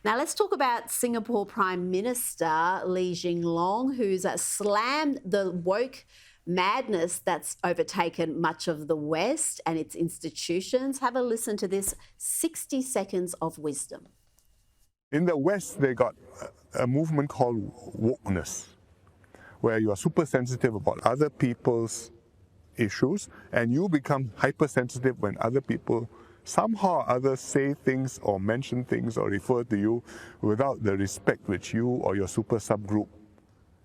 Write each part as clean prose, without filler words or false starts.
Now let's talk about Singapore Prime Minister Lee Hsien Loong, who's slammed the woke madness that's overtaken much of the West and its institutions. Have a listen to this 60 seconds of wisdom. In the West, they got a movement called wokeness, where you are super sensitive about other people's issues and you become hypersensitive when other people somehow or other say things or mention things or refer to you without the respect which you or your super subgroup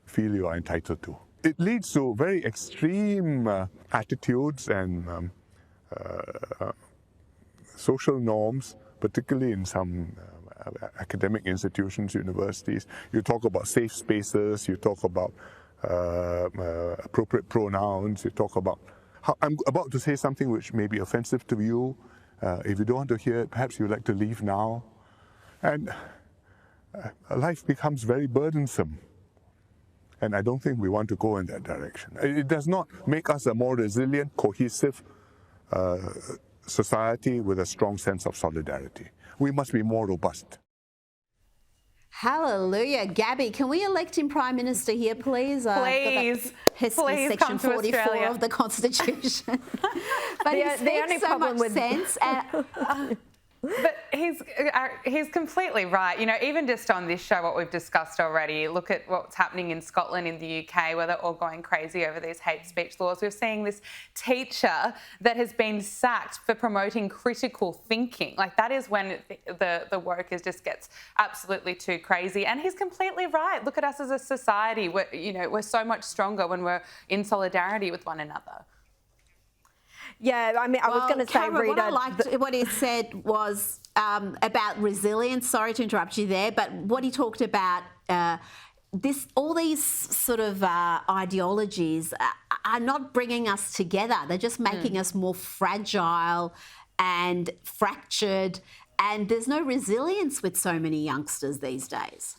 feel you are entitled to. It leads to very extreme attitudes and social norms, particularly in some academic institutions, universities. You talk about safe spaces, you talk about appropriate pronouns, you talk about how I'm about to say something which may be offensive to you. If you don't want to hear it, perhaps you'd like to leave now. And life becomes very burdensome. And I don't think we want to go in that direction. It does not make us a more resilient, cohesive society with a strong sense of solidarity. We must be more robust. Hallelujah. Gabby, can we elect him Prime Minister here, please? Please. Please Section 44 of the Constitution. But he makes so much sense. But he's completely right. You know, even just on this show, what we've discussed already, look at what's happening in Scotland, in the UK, where they're all going crazy over these hate speech laws. We're seeing this teacher that has been sacked for promoting critical thinking. Like, that is when the woke just gets absolutely too crazy. And he's completely right. Look at us as a society. We're so much stronger when we're in solidarity with one another. Yeah, I mean, I was going to say, Cameron, Rita... what I liked, what he said was about resilience. Sorry to interrupt you there, but what he talked about, all these sort of ideologies are not bringing us together. They're just making us more fragile and fractured, and there's no resilience with so many youngsters these days.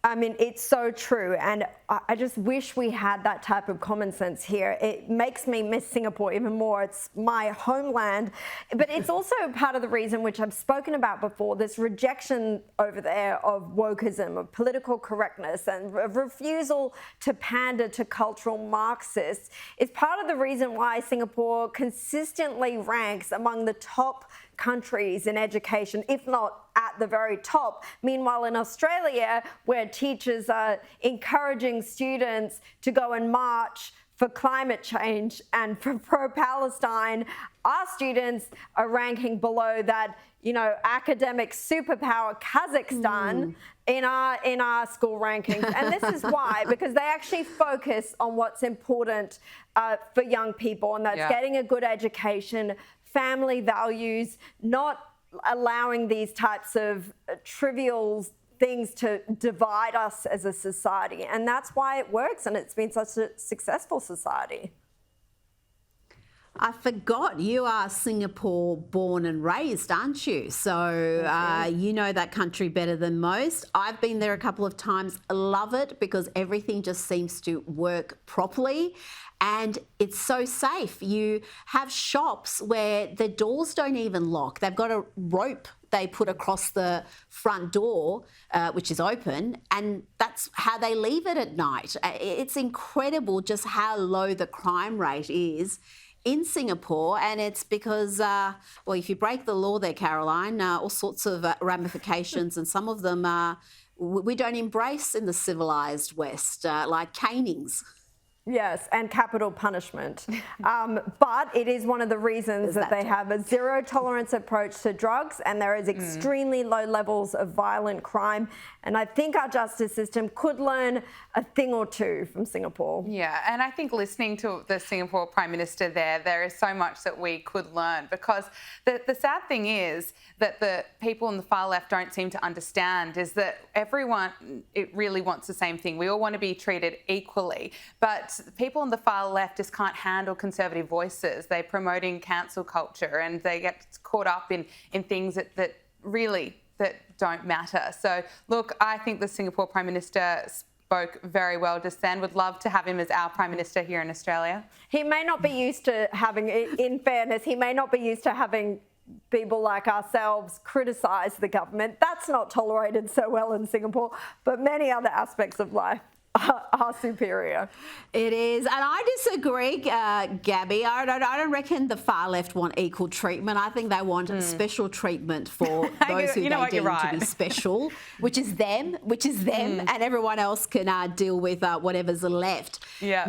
I mean, it's so true. And I just wish we had that type of common sense here. It makes me miss Singapore even more. It's my homeland. But it's also part of the reason, which I've spoken about before, this rejection over there of wokeism, of political correctness, and of refusal to pander to cultural Marxists is part of the reason why Singapore consistently ranks among the top countries in education, if not at the very top. Meanwhile, in Australia, where teachers are encouraging students to go and march for climate change and for pro-Palestine, our students are ranking below that, academic superpower Kazakhstan in our school rankings. And this is why, because they actually focus on what's important for young people, and that's getting a good education, family values, not allowing these types of trivial things to divide us as a society. And that's why it works, and it's been such a successful society. I forgot, you are Singapore born and raised, aren't you? So you know that country better than most. I've been there a couple of times, love it because everything just seems to work properly. And it's so safe. You have shops where the doors don't even lock. They've got a rope they put across the front door, which is open, and that's how they leave it at night. It's incredible just how low the crime rate is in Singapore, and it's because, if you break the law there, Caroline, all sorts of ramifications, and some of them we don't embrace in the civilised West, like canings. Yes, and capital punishment. But it is one of the reasons that they have a zero tolerance approach to drugs, and there is extremely low levels of violent crime. And I think our justice system could learn a thing or two from Singapore. Yeah, and I think listening to the Singapore Prime Minister there is so much that we could learn, because the sad thing is that the people on the far left don't seem to understand is that everyone, it really wants the same thing. We all want to be treated equally, but people on the far left just can't handle conservative voices. They're promoting cancel culture, and they get caught up in things that really don't matter. So look, I think the Singapore Prime Minister spoke very well just then. Would love to have him as our Prime Minister here in Australia. He may not be used to having, in fairness, he may not be used to having people like ourselves criticise the government. That's not tolerated so well in Singapore, but many other aspects of life are superior. It is, and I disagree, Gabby. I don't reckon the far left want equal treatment. I think they want special treatment for those who they deem to be special, which is them, and everyone else can deal with whatever's left. Yeah.